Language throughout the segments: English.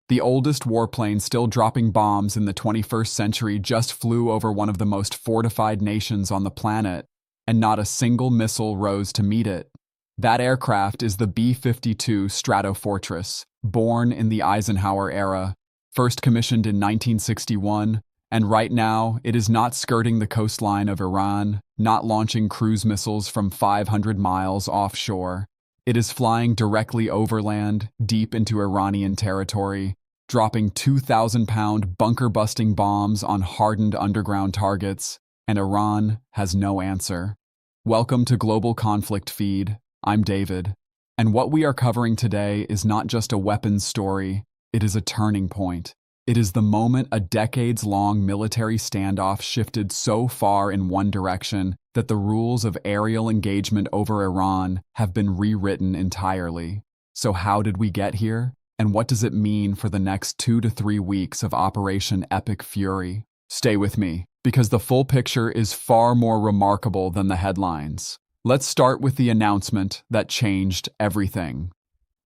The oldest warplane still dropping bombs in the 21st century just flew over one of the most fortified nations on the planet, and not a single missile rose to meet it. That aircraft is the B-52 Stratofortress, born in the Eisenhower era, first commissioned in 1961, and right now it is not skirting the coastline of Iran, not launching cruise missiles from 500 miles offshore. It is flying directly overland, deep into Iranian territory, dropping 2,000-pound bunker-busting bombs on hardened underground targets, and Iran has no answer. Welcome to Global Conflict Feed. I'm David, and what we are covering today is not just a weapons story, it is a turning point. It is the moment a decades-long military standoff shifted so far in one direction that the rules of aerial engagement over Iran have been rewritten entirely. So how did we get here? And what does it mean for the next 2 to 3 weeks of Operation Epic Fury? Stay with me, because the full picture is far more remarkable than the headlines. Let's start with the announcement that changed everything.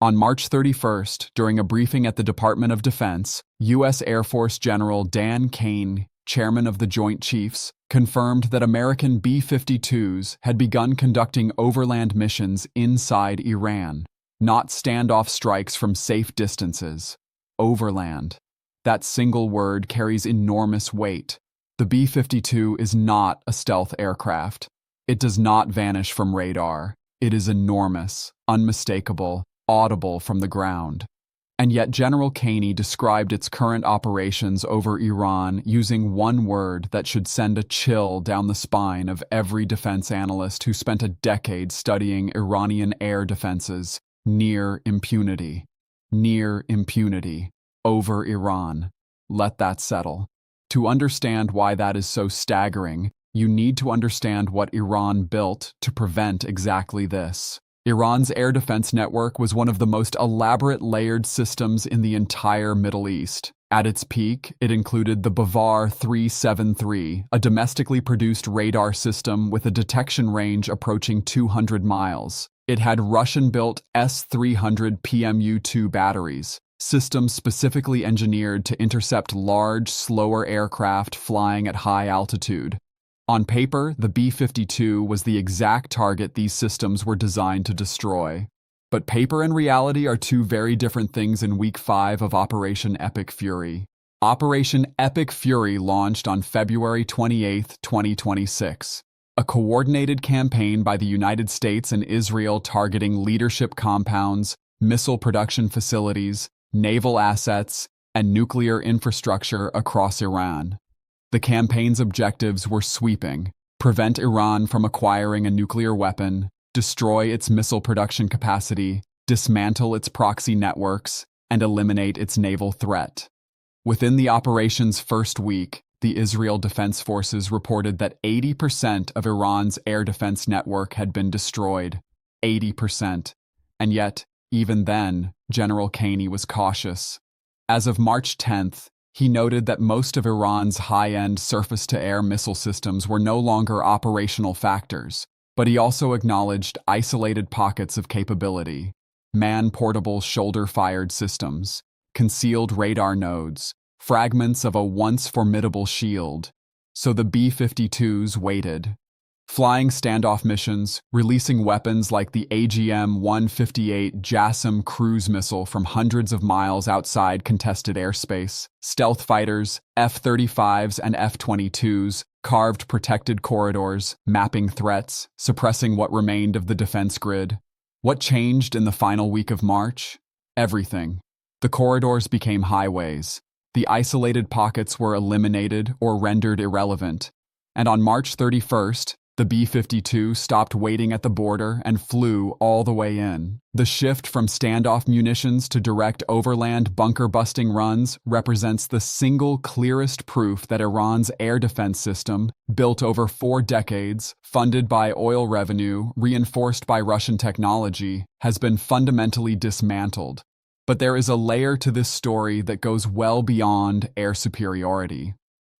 On March 31st, during a briefing at the Department of Defense, U.S. Air Force General Dan Kane, chairman of the Joint Chiefs, confirmed that American B-52s had begun conducting overland missions inside Iran, not standoff strikes from safe distances. Overland. That single word carries enormous weight. The B-52 is not a stealth aircraft. It does not vanish from radar. It is enormous, unmistakable, audible from the ground. And yet General Kane described its current operations over Iran using one word that should send a chill down the spine of every defense analyst who spent a decade studying Iranian air defenses: near impunity. Near impunity. Over Iran. Let that settle. To understand why that is so staggering, you need to understand what Iran built to prevent exactly this. Iran's air defense network was one of the most elaborate layered systems in the entire Middle East. At its peak, it included the Bavar 373, a domestically produced radar system with a detection range approaching 200 miles. It had Russian-built S-300 PMU-2 batteries, systems specifically engineered to intercept large, slower aircraft flying at high altitude. On paper, the B-52 was the exact target these systems were designed to destroy. But paper and reality are two very different things in Week 5 of Operation Epic Fury. Operation Epic Fury launched on February 28, 2026. A coordinated campaign by the United States and Israel targeting leadership compounds, missile production facilities, naval assets, and nuclear infrastructure across Iran. The campaign's objectives were sweeping: prevent Iran from acquiring a nuclear weapon, destroy its missile production capacity, dismantle its proxy networks, and eliminate its naval threat. Within the operation's first week, the Israel Defense Forces reported that 80% of Iran's air defense network had been destroyed. 80%. And yet, even then, General Kane was cautious. As of March 10th, he noted that most of Iran's high-end surface-to-air missile systems were no longer operational factors, but he also acknowledged isolated pockets of capability: man-portable shoulder-fired systems, concealed radar nodes, fragments of a once formidable shield. So the B-52s waited. Flying standoff missions, releasing weapons like the AGM-158 JASSM cruise missile from hundreds of miles outside contested airspace. Stealth fighters, F-35s and F-22s, carved protected corridors, mapping threats, suppressing what remained of the defense grid. What changed in the final week of March? Everything. The corridors became highways. The isolated pockets were eliminated or rendered irrelevant. And on March 31st, the B-52 stopped waiting at the border and flew all the way in. The shift from standoff munitions to direct overland bunker-busting runs represents the single clearest proof that Iran's air defense system, built over 4 decades, funded by oil revenue, reinforced by Russian technology, has been fundamentally dismantled. But there is a layer to this story that goes well beyond air superiority.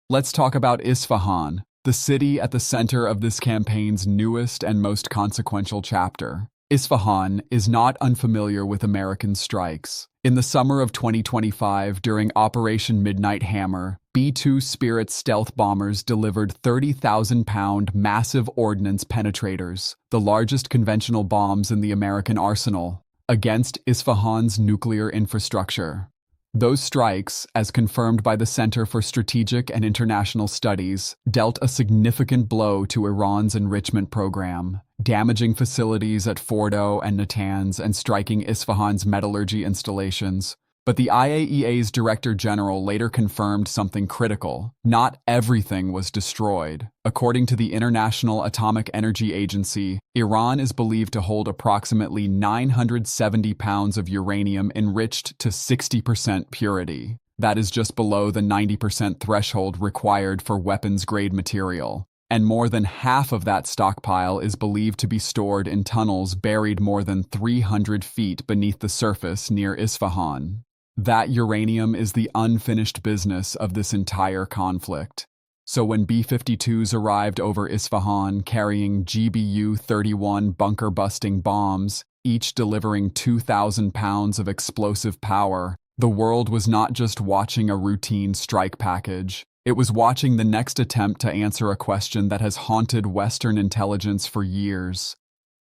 Let's talk about Isfahan, the city at the center of this campaign's newest and most consequential chapter. Isfahan is not unfamiliar with American strikes. In the summer of 2025, during Operation Midnight Hammer, B-2 Spirit stealth bombers delivered 30,000-pound massive ordnance penetrators, the largest conventional bombs in the American arsenal, against Isfahan's nuclear infrastructure. Those strikes, as confirmed by the Center for Strategic and International Studies, dealt a significant blow to Iran's enrichment program, damaging facilities at Fordo and Natanz and striking Isfahan's metallurgy installations. But the IAEA's Director General later confirmed something critical. Not everything was destroyed. According to the International Atomic Energy Agency, Iran is believed to hold approximately 970 pounds of uranium enriched to 60% purity. That is just below the 90% threshold required for weapons-grade material. And more than half of that stockpile is believed to be stored in tunnels buried more than 300 feet beneath the surface near Isfahan. That uranium is the unfinished business of this entire conflict. So when B-52s arrived over Isfahan carrying GBU-31 bunker-busting bombs, each delivering 2,000 pounds of explosive power, the world was not just watching a routine strike package. It was watching the next attempt to answer a question that has haunted Western intelligence for years.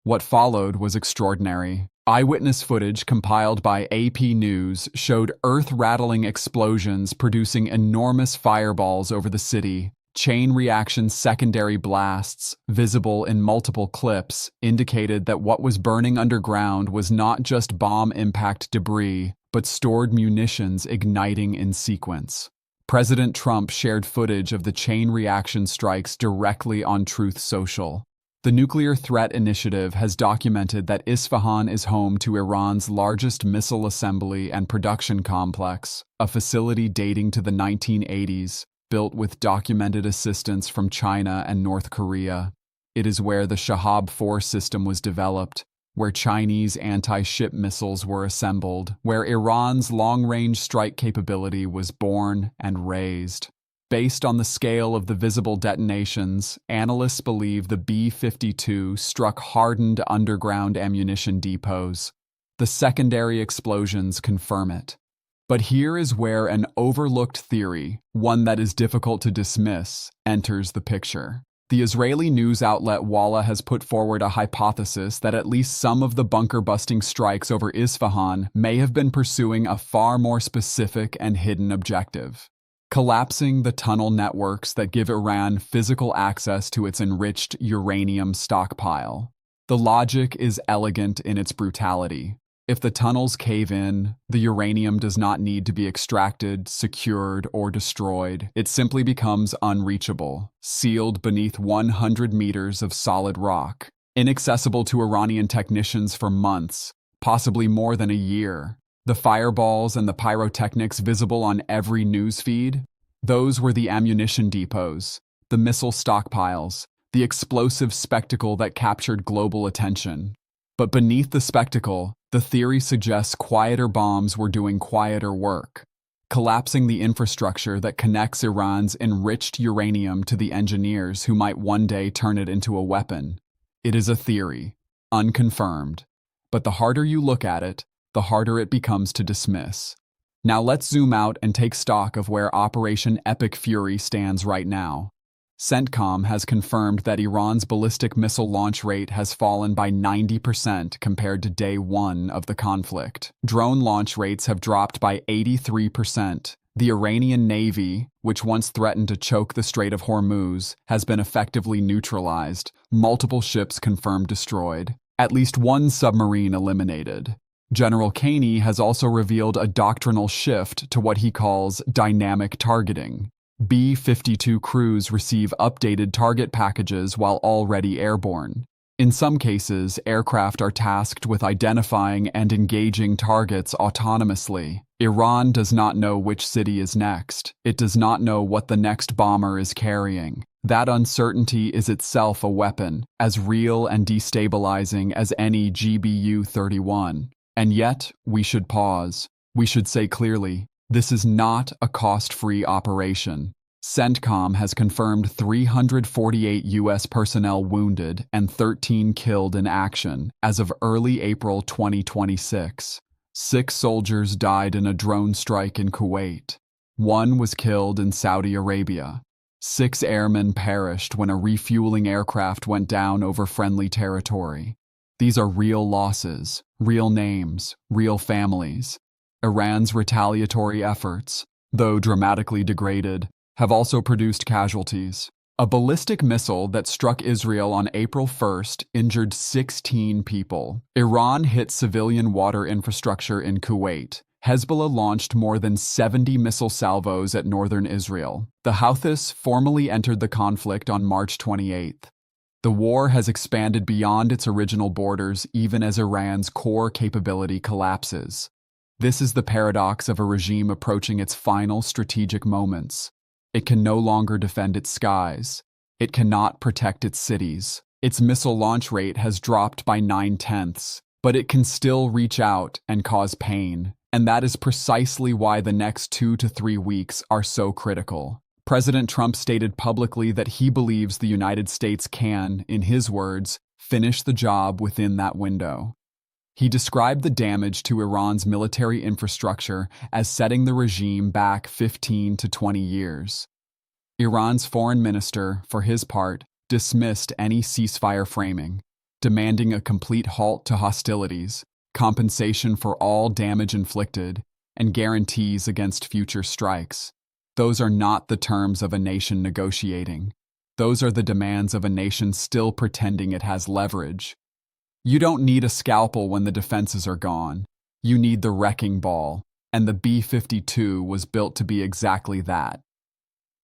What followed was extraordinary. Eyewitness footage compiled by AP News showed earth-rattling explosions producing enormous fireballs over the city. Chain reaction secondary blasts, visible in multiple clips, indicated that what was burning underground was not just bomb impact debris, but stored munitions igniting in sequence. President Trump shared footage of the chain reaction strikes directly on Truth Social. The Nuclear Threat Initiative has documented that Isfahan is home to Iran's largest missile assembly and production complex, a facility dating to the 1980s, built with documented assistance from China and North Korea. It is where the Shahab 4 system was developed, where Chinese anti-ship missiles were assembled, where Iran's long-range strike capability was born and raised. Based on the scale of the visible detonations, analysts believe the B-52 struck hardened underground ammunition depots. The secondary explosions confirm it. But here is where an overlooked theory, one that is difficult to dismiss, enters the picture. The Israeli news outlet Walla has put forward a hypothesis that at least some of the bunker-busting strikes over Isfahan may have been pursuing a far more specific and hidden objective: collapsing the tunnel networks that give Iran physical access to its enriched uranium stockpile. The logic is elegant in its brutality. If the tunnels cave in, the uranium does not need to be extracted, secured, or destroyed. It simply becomes unreachable, sealed beneath 100 meters of solid rock, inaccessible to Iranian technicians for months, possibly more than a year. The fireballs and the pyrotechnics visible on every news feed, those were the ammunition depots, the missile stockpiles, the explosive spectacle that captured global attention. But beneath the spectacle, the theory suggests quieter bombs were doing quieter work, collapsing the infrastructure that connects Iran's enriched uranium to the engineers who might one day turn it into a weapon. It is a theory, unconfirmed. But the harder you look at it, the harder it becomes to dismiss. Now let's zoom out and take stock of where Operation Epic Fury stands right now. CENTCOM has confirmed that Iran's ballistic missile launch rate has fallen by 90% compared to day one of the conflict. Drone launch rates have dropped by 83%. The Iranian Navy, which once threatened to choke the Strait of Hormuz, has been effectively neutralized. Multiple ships confirmed destroyed. At least one submarine eliminated. General Kaney has also revealed a doctrinal shift to what he calls dynamic targeting. B-52 crews receive updated target packages while already airborne. In some cases, aircraft are tasked with identifying and engaging targets autonomously. Iran does not know which city is next. It does not know what the next bomber is carrying. That uncertainty is itself a weapon, as real and destabilizing as any GBU-31. And yet, we should pause. We should say clearly, this is not a cost-free operation. CENTCOM has confirmed 348 U.S. personnel wounded and 13 killed in action as of early April 2026. 6 soldiers died in a drone strike in Kuwait. 1 was killed in Saudi Arabia. 6 airmen perished when a refueling aircraft went down over friendly territory. These are real losses, real names, real families. Iran's retaliatory efforts, though dramatically degraded, have also produced casualties. A ballistic missile that struck Israel on April 1st injured 16 people. Iran hit civilian water infrastructure in Kuwait. Hezbollah launched more than 70 missile salvos at northern Israel. The Houthis formally entered the conflict on March 28th. The war has expanded beyond its original borders even as Iran's core capability collapses. This is the paradox of a regime approaching its final strategic moments. It can no longer defend its skies. It cannot protect its cities. Its missile launch rate has dropped by 9/10, but it can still reach out and cause pain. And that is precisely why the next 2 to 3 weeks are so critical. President Trump stated publicly that he believes the United States can, in his words, finish the job within that window. He described the damage to Iran's military infrastructure as setting the regime back 15 to 20 years. Iran's foreign minister, for his part, dismissed any ceasefire framing, demanding a complete halt to hostilities, compensation for all damage inflicted, and guarantees against future strikes. Those are not the terms of a nation negotiating. Those are the demands of a nation still pretending it has leverage. You don't need a scalpel when the defenses are gone. You need the wrecking ball, and the B-52 was built to be exactly that.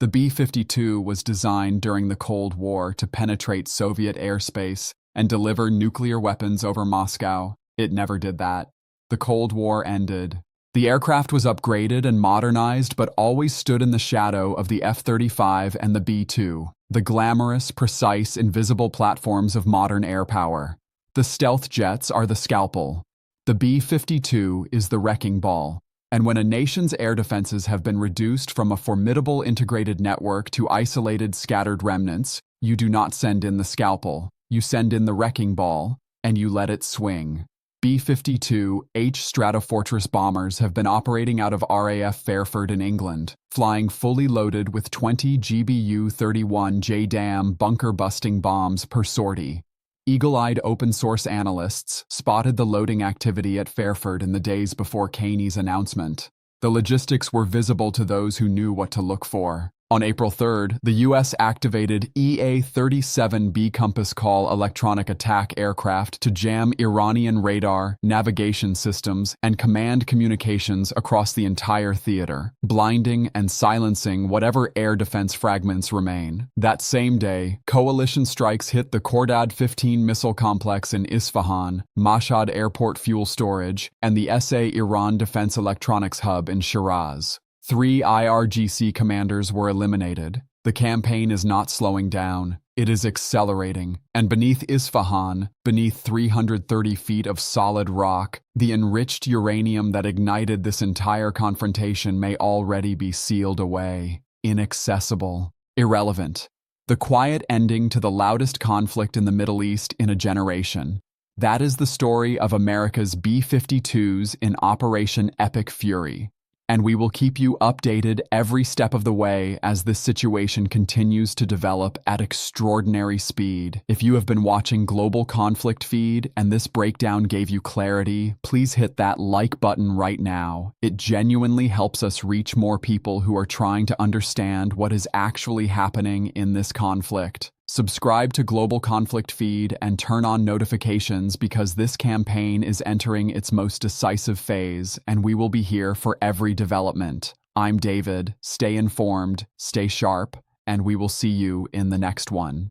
The B-52 was designed during the Cold War to penetrate Soviet airspace and deliver nuclear weapons over Moscow. It never did that. The Cold War ended. The aircraft was upgraded and modernized, but always stood in the shadow of the F-35 and the B-2, the glamorous, precise, invisible platforms of modern air power. The stealth jets are the scalpel. The B-52 is the wrecking ball. And when a nation's air defenses have been reduced from a formidable integrated network to isolated, scattered remnants, you do not send in the scalpel. You send in the wrecking ball, and you let it swing. B-52H Stratofortress bombers have been operating out of RAF Fairford in England, flying fully loaded with 20 GBU-31 JDAM bunker-busting bombs per sortie. Eagle-eyed open-source analysts spotted the loading activity at Fairford in the days before Kaney's announcement. The logistics were visible to those who knew what to look for. On April 3rd, the U.S. activated EA-37B Compass Call electronic attack aircraft to jam Iranian radar, navigation systems, and command communications across the entire theater, blinding and silencing whatever air defense fragments remain. That same day, coalition strikes hit the Khordad-15 missile complex in Isfahan, Mashhad Airport fuel storage, and the SA Iran Defense Electronics Hub in Shiraz. 3 IRGC commanders were eliminated. The campaign is not slowing down. It is accelerating. And beneath Isfahan, beneath 330 feet of solid rock, the enriched uranium that ignited this entire confrontation may already be sealed away. Inaccessible. Irrelevant. The quiet ending to the loudest conflict in the Middle East in a generation. That is the story of America's B-52s in Operation Epic Fury. And we will keep you updated every step of the way as this situation continues to develop at extraordinary speed. If you have been watching Global Conflict Feed and this breakdown gave you clarity, please hit that like button right now. It genuinely helps us reach more people who are trying to understand what is actually happening in this conflict. Subscribe to Global Conflict Feed and turn on notifications because this campaign is entering its most decisive phase, and we will be here for every development. I'm David. Stay informed, stay sharp, and we will see you in the next one.